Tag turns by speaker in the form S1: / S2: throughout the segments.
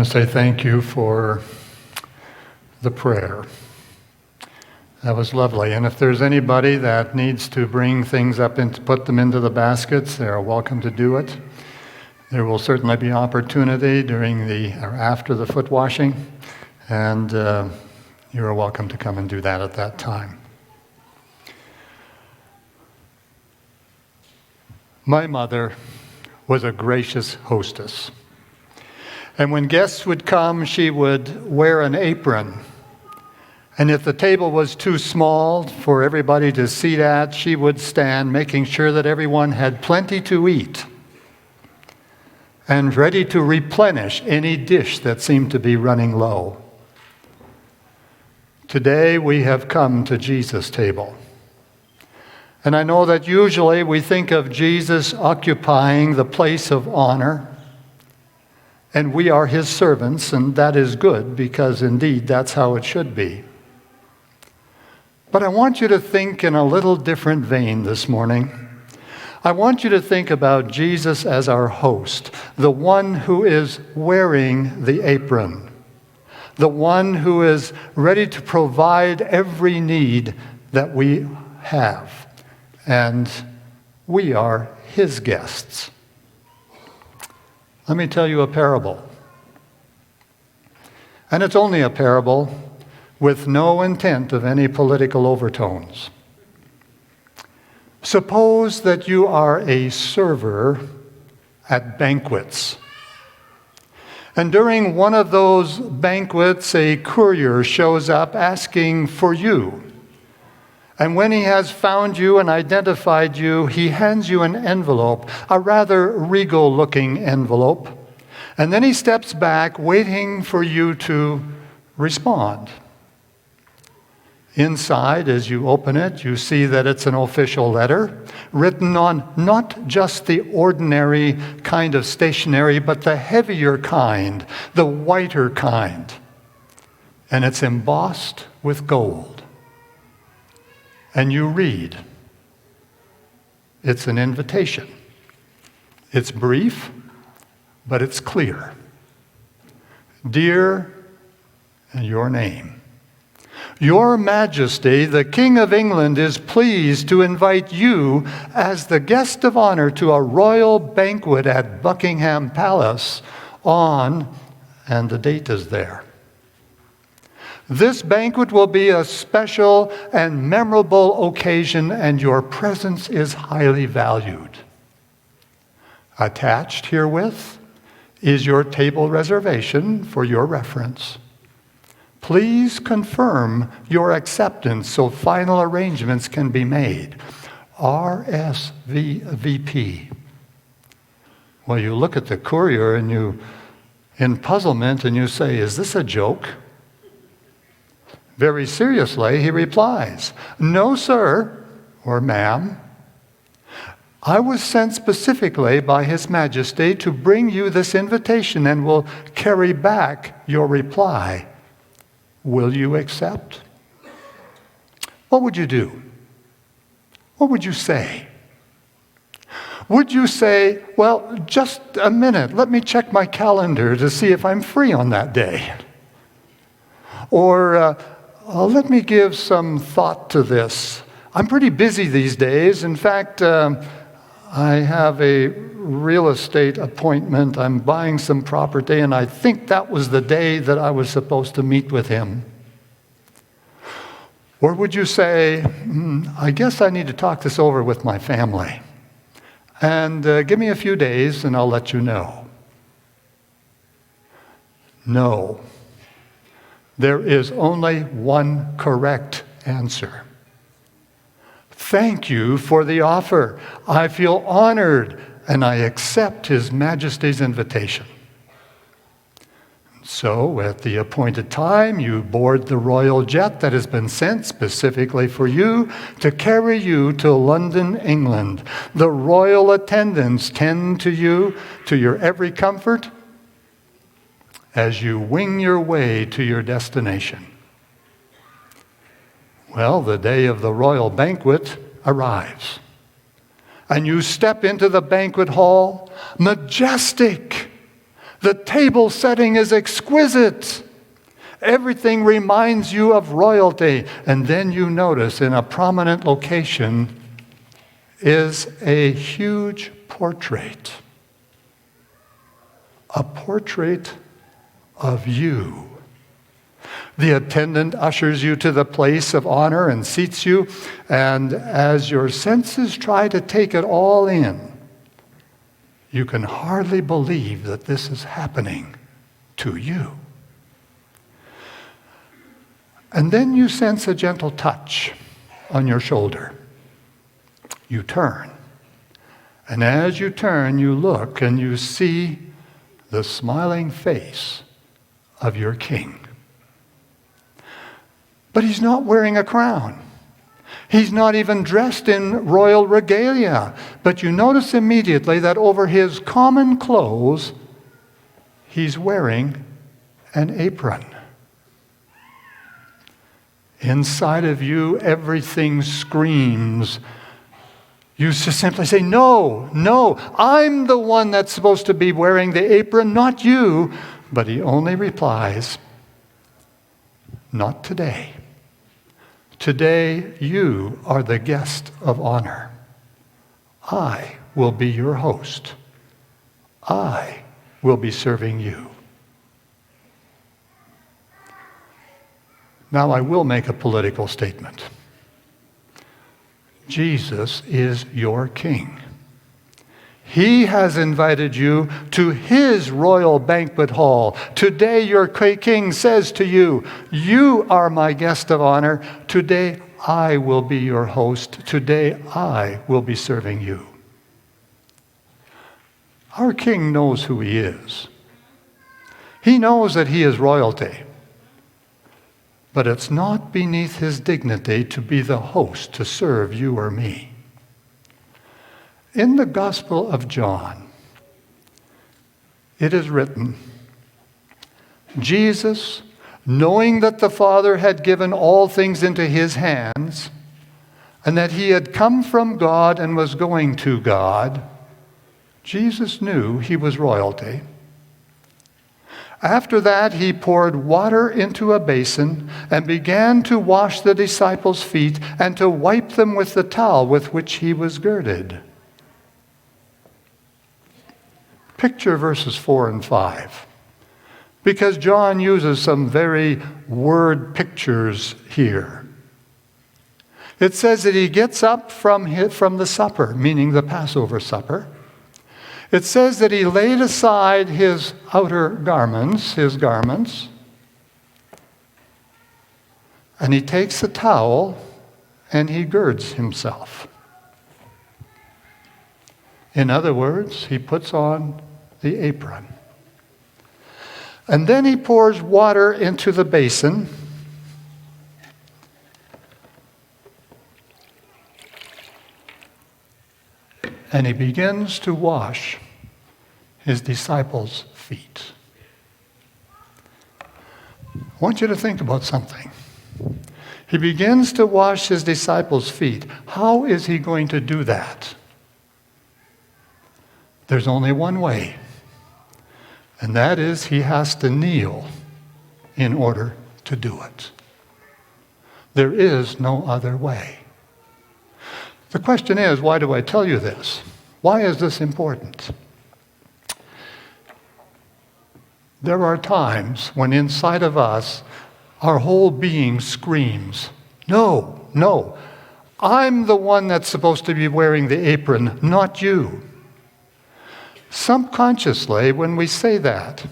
S1: to say thank you for the prayer. That was lovely. And if there's anybody that needs to bring things up and put them into the baskets, they're welcome to do it. There will certainly be opportunity during or after the foot washing, and you are welcome to come and do that at that time. My mother was a gracious hostess. And when guests would come, she would wear an apron. And if the table was too small for everybody to seat at, she would stand, making sure that everyone had plenty to eat and ready to replenish any dish that seemed to be running low. Today we have come to Jesus' table. And I know that usually we think of Jesus occupying the place of honor, and we are his servants, and that is good, because indeed that's how it should be. But I want you to think in a little different vein this morning. I want you to think about Jesus as our host, the one who is wearing the apron, the one who is ready to provide every need that we have. And we are his guests. Let me tell you a parable. And it's only a parable with no intent of any political overtones. Suppose that you are a server at banquets. And during one of those banquets, a courier shows up asking for you. And when he has found you and identified you, he hands you an envelope, a rather regal-looking envelope. And then he steps back, waiting for you to respond. Inside, as you open it, you see that it's an official letter, written on not just the ordinary kind of stationery, but the heavier kind, the whiter kind. And it's embossed with gold. And you read. It's an invitation. It's brief, but it's clear. Dear, and your name. Your Majesty, the King of England, is pleased to invite you as the guest of honor to a royal banquet at Buckingham Palace on, and the date is there. This banquet will be a special and memorable occasion, and your presence is highly valued. Attached herewith is your table reservation for your reference. Please confirm your acceptance so final arrangements can be made. RSVP. Well, you look at the courier and you, in puzzlement, and you say, is this a joke? Very seriously, he replies, no, sir, or ma'am. I was sent specifically by His Majesty to bring you this invitation and will carry back your reply. Will you accept? What would you do? What would you say? Would you say, well, just a minute, let me check my calendar to see if I'm free on that day? Or, let me give some thought to this. I'm pretty busy these days. In fact, I have a real estate appointment. I'm buying some property, and I think that was the day that I was supposed to meet with him. Or would you say, I guess I need to talk this over with my family. And give me a few days, and I'll let you know. No. There is only one correct answer. Thank you for the offer. I feel honored, and I accept His Majesty's invitation. So, at the appointed time, you board the royal jet that has been sent specifically for you to carry you to London, England. The royal attendants tend to you to your every comfort as you wing your way to your destination. Well, the day of the royal banquet arrives, and you step into the banquet hall, majestic, The table setting is exquisite. Everything reminds you of royalty. And then you notice in a prominent location is a huge portrait. A portrait of you. The attendant ushers you to the place of honor and seats you, and as your senses try to take it all in, you can hardly believe that this is happening to you. And then you sense a gentle touch on your shoulder. You turn. And as you turn, you look and you see the smiling face of your king. But he's not wearing a crown. He's not even dressed in royal regalia. But you notice immediately that over his common clothes, he's wearing an apron. Inside of you, everything screams. You just simply say, no, I'm the one that's supposed to be wearing the apron, not you. But he only replies, not today. Today, you are the guest of honor. I will be your host. I will be serving you. Now, I will make a political statement. Jesus is your king. He has invited you to his royal banquet hall. Today your king says to you, you are my guest of honor. Today I will be your host. Today I will be serving you. Our king knows who he is. He knows that he is royalty. But it's not beneath his dignity to be the host to serve you or me. In the Gospel of John, it is written, Jesus, knowing that the Father had given all things into his hands, and that he had come from God and was going to God, Jesus knew he was royalty. After that, he poured water into a basin and began to wash the disciples' feet and to wipe them with the towel with which he was girded. Picture verses 4 and 5, because John uses some very word pictures here. It says that he gets up from the supper, meaning the Passover supper. It says that he laid aside his outer garments, and he takes a towel and he girds himself. In other words, he puts on the apron. And then he pours water into the basin. And he begins to wash his disciples' feet. I want you to think about something. He begins to wash his disciples' feet. How is he going to do that? There's only one way, and that is he has to kneel in order to do it. There is no other way. The question is, why do I tell you this? Why is this important? There are times when inside of us, our whole being screams, no, I'm the one that's supposed to be wearing the apron, not you. Subconsciously, when we say that,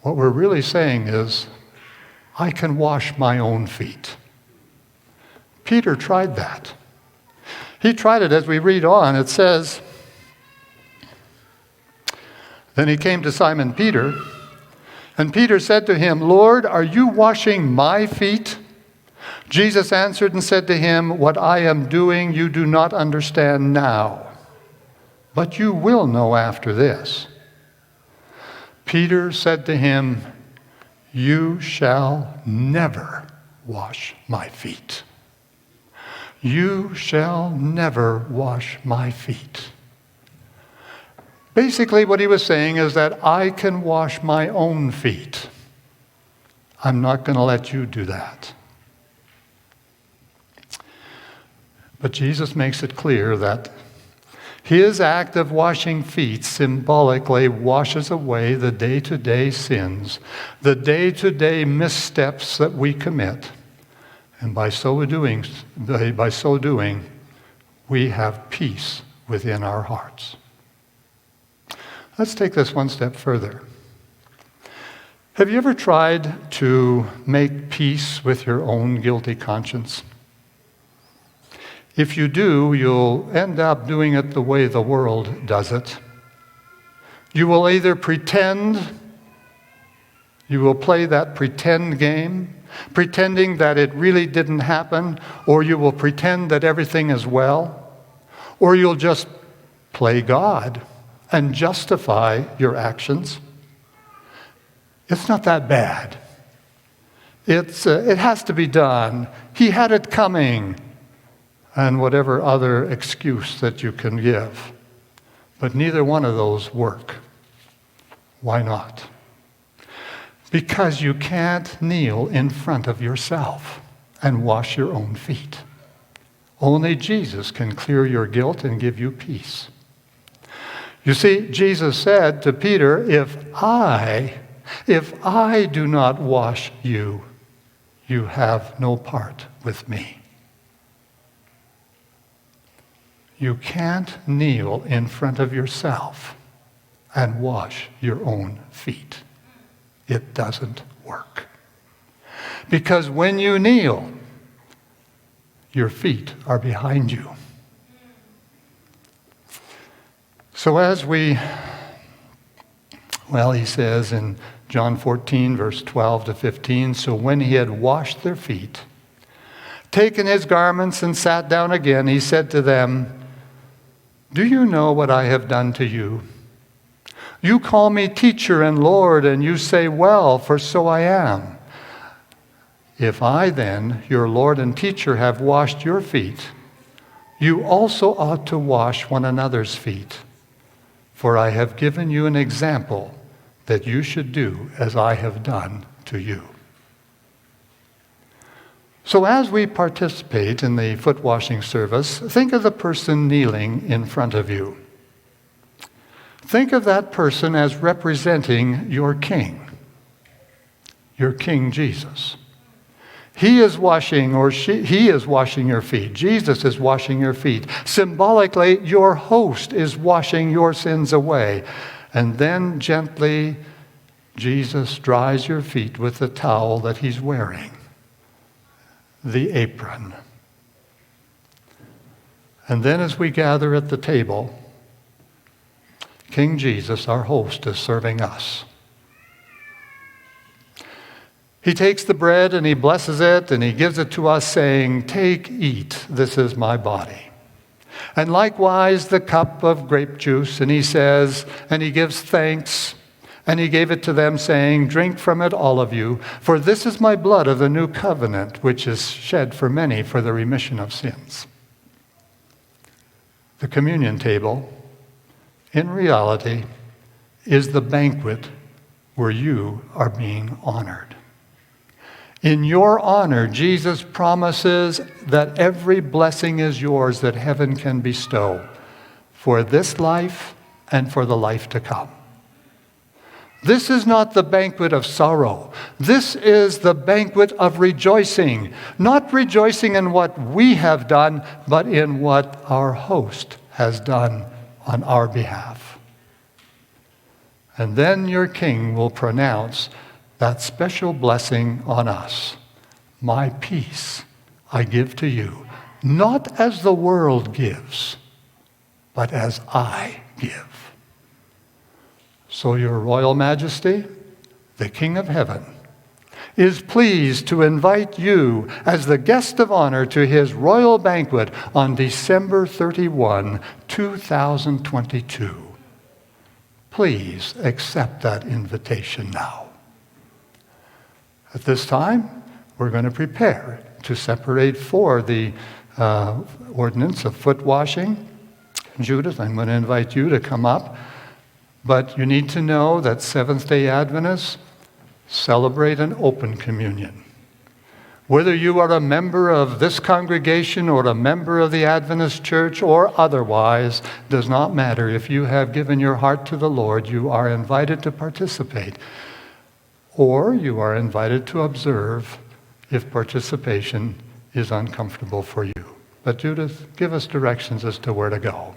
S1: what we're really saying is, I can wash my own feet. Peter tried that. He tried it as we read on. It says, then he came to Simon Peter, and Peter said to him, Lord, are you washing my feet? Jesus answered and said to him, what I am doing you do not understand now, but you will know after this. Peter said to him, you shall never wash my feet. You shall never wash my feet. Basically, what he was saying is that I can wash my own feet. I'm not going to let you do that. But Jesus makes it clear that his act of washing feet symbolically washes away the day-to-day sins, the day-to-day missteps that we commit. And by so doing, we have peace within our hearts. Let's take this one step further. Have you ever tried to make peace with your own guilty conscience? If you do, you'll end up doing it the way the world does it. You will either pretend, you will play that pretend game, pretending that it really didn't happen, or you will pretend that everything is well, or you'll just play God and justify your actions. It's not that bad. It has to be done. He had it coming. And whatever other excuse that you can give. But neither one of those work. Why not? Because you can't kneel in front of yourself and wash your own feet. Only Jesus can clear your guilt and give you peace. You see, Jesus said to Peter, if I do not wash you, you have no part with me. You can't kneel in front of yourself and wash your own feet. It doesn't work. Because when you kneel, your feet are behind you. So he says in John 14, verse 12 to 15, so when he had washed their feet, taken his garments and sat down again, he said to them, do you know what I have done to you? You call me teacher and Lord, and you say, well, for so I am. If I then, your Lord and teacher, have washed your feet, you also ought to wash one another's feet. For I have given you an example that you should do as I have done to you. So as we participate in the foot washing service, think of the person kneeling in front of you. Think of that person as representing your King Jesus. He is washing your feet. Jesus is washing your feet. Symbolically, your host is washing your sins away. And then gently, Jesus dries your feet with the towel that he's wearing. The apron. And then as we gather at the table, King Jesus, our host, is serving us. He takes the bread and he blesses it and he gives it to us saying, take, eat, this is my body. And likewise the cup of grape juice, and he says, and he gives thanks. And he gave it to them, saying, drink from it, all of you, for this is my blood of the new covenant, which is shed for many for the remission of sins. The communion table, in reality, is the banquet where you are being honored. In your honor, Jesus promises that every blessing is yours that heaven can bestow for this life and for the life to come. This is not the banquet of sorrow. This is the banquet of rejoicing. Not rejoicing in what we have done, but in what our host has done on our behalf. And then your King will pronounce that special blessing on us. My peace I give to you, not as the world gives, but as I give. So your Royal Majesty, the King of Heaven, is pleased to invite you as the guest of honor to his royal banquet on December 31, 2022. Please accept that invitation now. At this time, we're going to prepare to separate for the ordinance of foot washing. Judith, I'm going to invite you to come up But you need to know that Seventh-day Adventists celebrate an open communion. Whether you are a member of this congregation or a member of the Adventist church or otherwise, does not matter. If you have given your heart to the Lord, you are invited to participate. Or you are invited to observe if participation is uncomfortable for you. But Judith, give us directions as to where to go.